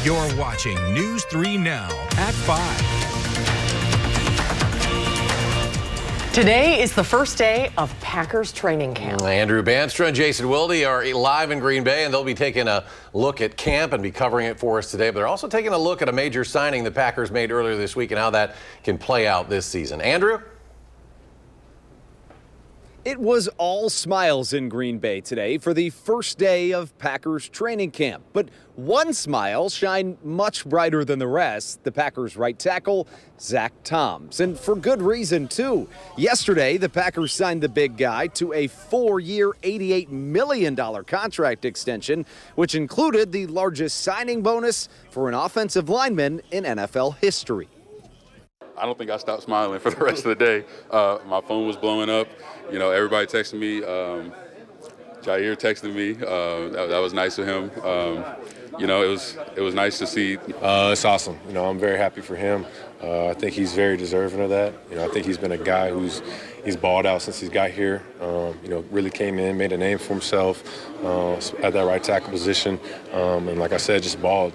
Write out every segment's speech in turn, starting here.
You're watching News 3 Now at 5. Today is the first day of Packers training camp. Andrew Bandstra and Jason Wilde are live in Green Bay, and they'll be taking a look at camp and be covering it for us today. But they're also taking a look at a major signing the Packers made earlier this week and how that can play out this season. Andrew? It was all smiles in Green Bay today for the first day of Packers training camp. But one smile shined much brighter than the rest, the Packers right tackle, Zach Toms. And for good reason, too. Yesterday, the Packers signed the big guy to a 4-year, $88 million contract extension, which included the largest signing bonus for an offensive lineman in NFL history. I don't think I stopped smiling for the rest of the day. My phone was blowing up. You know, everybody texting me. Jair texted me. That was nice of him. You know, it was nice to see. It's awesome. You know, I'm very happy for him. I think he's very deserving of that. You know, I think he's been a guy he's balled out since he's got here. You know, really came in, made a name for himself at that right tackle position, and like I said, just balled.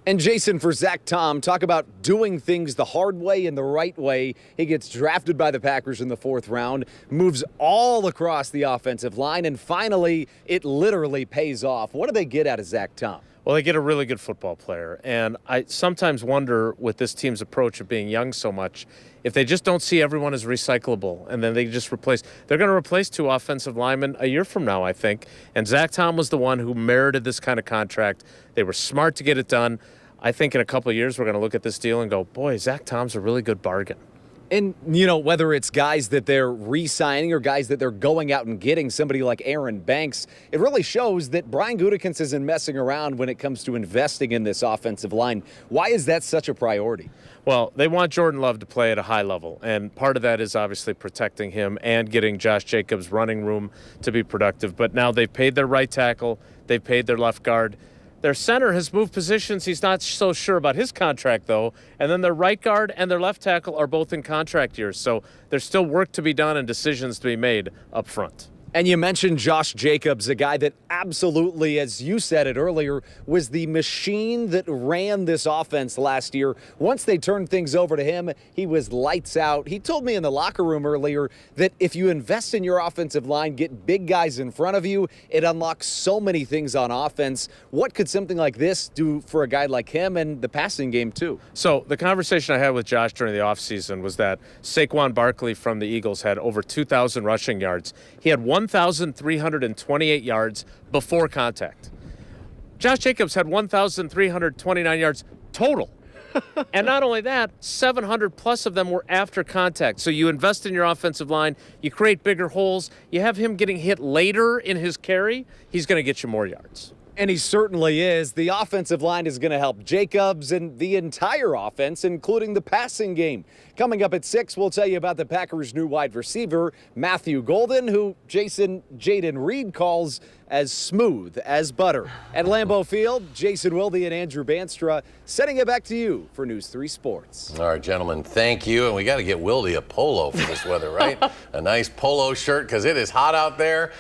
And Jason, for Zach Tom, talk about doing things the hard way and the right way. He gets drafted by the Packers in the 4th round, moves all across the offensive line, and finally, it literally pays off. What do they get out of Zach Tom? Well, they get a really good football player, and I sometimes wonder with this team's approach of being young so much, if they just don't see everyone as recyclable, and then they just replace. They're going to replace 2 offensive linemen a year from now, I think, and Zach Tom was the one who merited this kind of contract. They were smart to get it done. I think in a couple of years we're going to look at this deal and go, boy, Zach Tom's a really good bargain. And, you know, whether it's guys that they're re-signing or guys that they're going out and getting, somebody like Aaron Banks, it really shows that Brian Gutekunst isn't messing around when it comes to investing in this offensive line. Why is that such a priority? Well, they want Jordan Love to play at a high level, and part of that is obviously protecting him and getting Josh Jacobs running room to be productive. But now they've paid their right tackle, they've paid their left guard. Their center has moved positions. He's not so sure about his contract, though. And then their right guard and their left tackle are both in contract years. So there's still work to be done and decisions to be made up front. And you mentioned Josh Jacobs, a guy that absolutely, as you said it earlier, was the machine that ran this offense last year. Once they turned things over to him, he was lights out. He told me in the locker room earlier that if you invest in your offensive line, get big guys in front of you, it unlocks so many things on offense. What could something like this do for a guy like him and the passing game, too? So the conversation I had with Josh during the offseason was that Saquon Barkley from the Eagles had over 2,000 rushing yards. He had 1,328 yards before contact. Josh Jacobs had 1,329 yards total. And not only that, 700 plus of them were after contact. So you invest in your offensive line, you create bigger holes, you have him getting hit later in his carry, he's going to get you more yards. And he certainly is. The offensive line is going to help Jacobs and the entire offense, including the passing game. Coming up at 6, we'll tell you about the Packers' new wide receiver, Matthew Golden, who Jaden Reed calls as smooth as butter. At Lambeau Field, Jason Wilde and Andrew Bandstra sending it back to you for News 3 Sports. All right, gentlemen, thank you. And we got to get Wilde a polo for this weather, right? A nice polo shirt because it is hot out there.